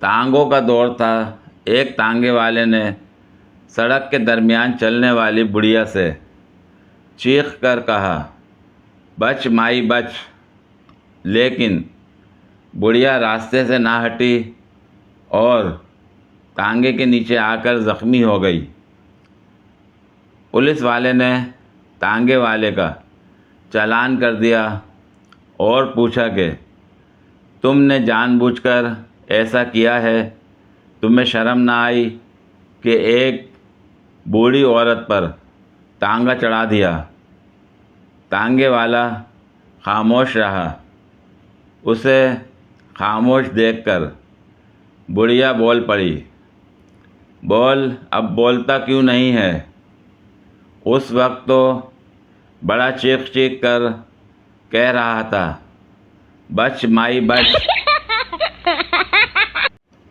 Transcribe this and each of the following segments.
تانگوں کا دور تھا۔ ایک تانگے والے نے سڑک کے درمیان چلنے والی بڑھیا سے چیخ کر کہا، بچ مائی بچ، لیکن بڑھیا راستے سے نہ ہٹی اور تانگے کے نیچے آ کر زخمی ہو گئی۔ پولیس والے نے تانگے والے کا چالان کر دیا اور پوچھا کہ تم نے جان بوجھ کر ایسا کیا ہے؟ تمہیں شرم نہ آئی کہ ایک بوڑھی عورت پر تانگا چڑھا دیا؟ تانگے والا خاموش رہا۔ اسے خاموش دیکھ کر بڑھیا بول پڑی، بول، اب بولتا کیوں نہیں ہے؟ اس وقت تو بڑا چیخ چیخ کر کہہ رہا تھا، بچ مائی بچ۔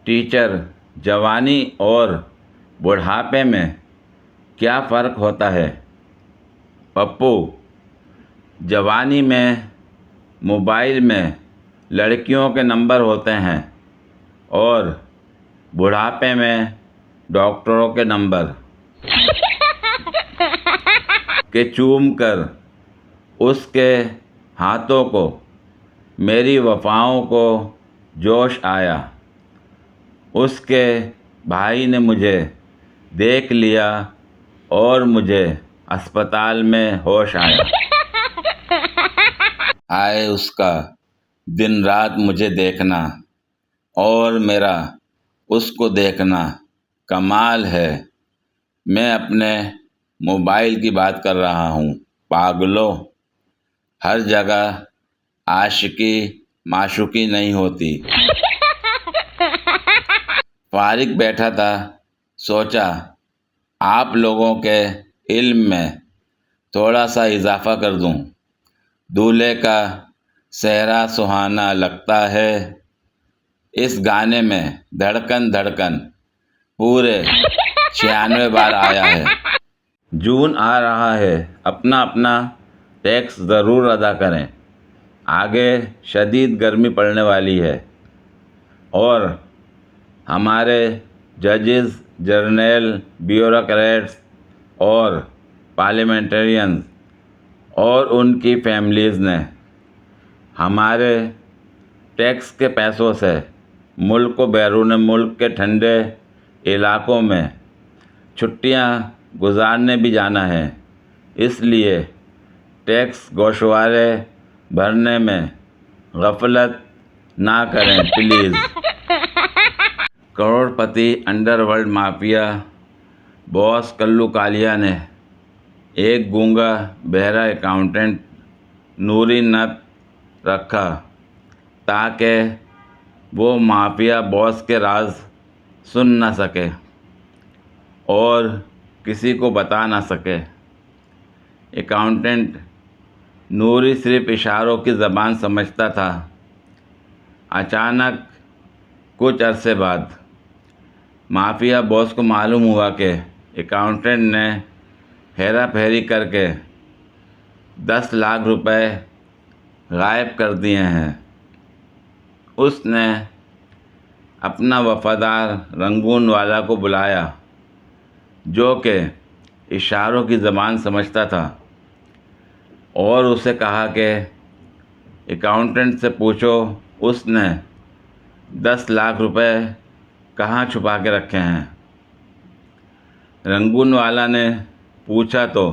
ٹیچر، جوانی اور بڑھاپے میں کیا فرق ہوتا ہے؟ پپو، جوانی میں موبائل میں لڑکیوں کے نمبر ہوتے ہیں اور بڑھاپے میں ڈاکٹروں کے نمبر۔ کہ چوم کر اس کے ہاتھوں کو میری وفاؤں کو جوش آیا۔ اس کے بھائی نے مجھے دیکھ لیا اور مجھے اسپتال میں ہوش آیا۔ آئے اس کا دن رات مجھے دیکھنا اور میرا اس کو دیکھنا، کمال ہے۔ میں اپنے موبائل کی بات کر رہا ہوں، پاگلو۔ ہر جگہ عاشقی معشوقی نہیں ہوتی۔ فارغ بیٹھا تھا، سوچا آپ لوگوں کے علم میں تھوڑا سا اضافہ کر دوں۔ دولہے کا صحرا سہانا لگتا ہے، اس گانے میں دھڑکن دھڑکن پورے 96 بار آیا ہے۔ جون آ رہا ہے، اپنا اپنا ٹیکس ضرور ادا کریں۔ آگے شدید گرمی پڑنے والی ہے اور ہمارے ججز، جرنیل، بیوروکریٹس اور پارلیمنٹرینز اور ان کی فیملیز نے ہمارے ٹیکس کے پیسوں سے ملک و بیرون ملک کے ٹھنڈے علاقوں میں چھٹیاں گزارنے بھی جانا ہے۔ اس لیے ٹیکس گوشوارے بھرنے میں غفلت نہ کریں پلیز۔ کروڑ پتی انڈر ورلڈ مافیا باس کلو کالیہ نے ایک گونگا بہرا اکاؤنٹنٹ نوری نت رکھا تاکہ وہ مافیا باس کے راز سن نہ سکے اور کسی کو بتا نہ سکے۔ اکاؤنٹنٹ نوری صرف اشاروں کی زبان سمجھتا تھا۔ اچانک کچھ عرصے بعد مافیا باس کو معلوم ہوا کہ اکاؤنٹنٹ نے ہیرا پھیری کر کے 10 لاکھ روپے غائب کر دیے ہیں۔ اس نے اپنا وفادار رنگون والا کو بلایا جو کہ اشاروں کی زبان سمجھتا تھا اور اسے کہا کہ اکاؤنٹنٹ سے پوچھو اس نے 10 لاکھ روپے کہاں چھپا کے رکھے ہیں۔ رنگون والا نے پوچھا تو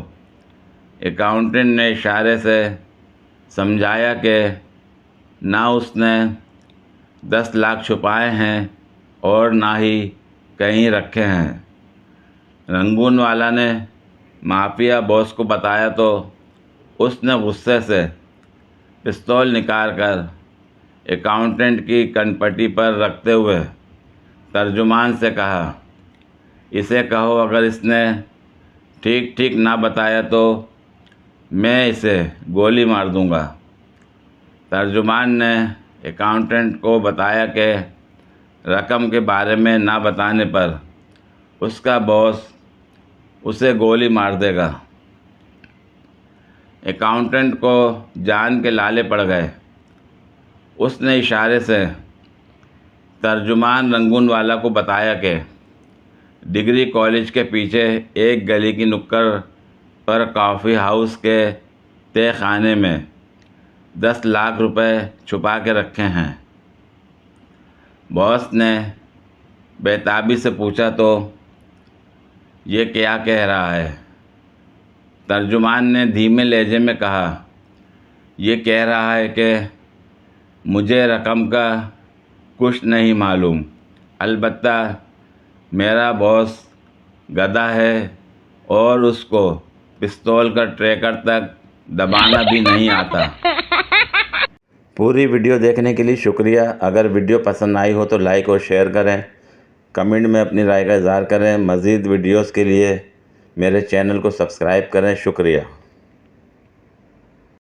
اکاؤنٹنٹ نے اشارے سے سمجھایا کہ نہ اس نے 10 لاکھ چھپائے ہیں اور نہ ہی کہیں رکھے ہیں۔ رنگون والا نے مافیا باس کو بتایا تو اس نے غصے سے پستول نکال کر اکاؤنٹنٹ کی کنپٹی پر رکھتے ہوئے ترجمان سے کہا، اسے کہو اگر اس نے ٹھیک ٹھیک نہ بتایا تو میں اسے گولی مار دوں گا۔ ترجمان نے اکاؤنٹنٹ کو بتایا کہ رقم کے بارے میں نہ بتانے پر اس کا باس اسے گولی مار دے گا۔ اکاؤنٹنٹ کو جان کے لالے پڑ گئے۔ اس نے اشارے سے ترجمان رنگون والا کو بتایا کہ ڈگری کالج کے پیچھے ایک گلی کی نکڑ پر کافی ہاؤس کے تہہ خانے میں 10 لاکھ روپے چھپا کے رکھے ہیں۔ باس نے بےتابی سے پوچھا تو یہ کیا کہہ رہا ہے؟ ترجمان نے دھیمے لہجے میں کہا، یہ کہہ رہا ہے کہ مجھے رقم کا کچھ نہیں معلوم، البتہ میرا باس گدھا ہے اور اس کو پستول کا ٹریگر تک دبانا بھی نہیں آتا۔ پوری ویڈیو دیکھنے کے لیے شکریہ۔ اگر ویڈیو پسند آئی ہو تو لائک اور شیئر کریں، کمنٹ میں اپنی رائے کا اظہار کریں۔ مزید ویڈیوز کے لیے میرے چینل کو سبسکرائب کریں۔ شکریہ۔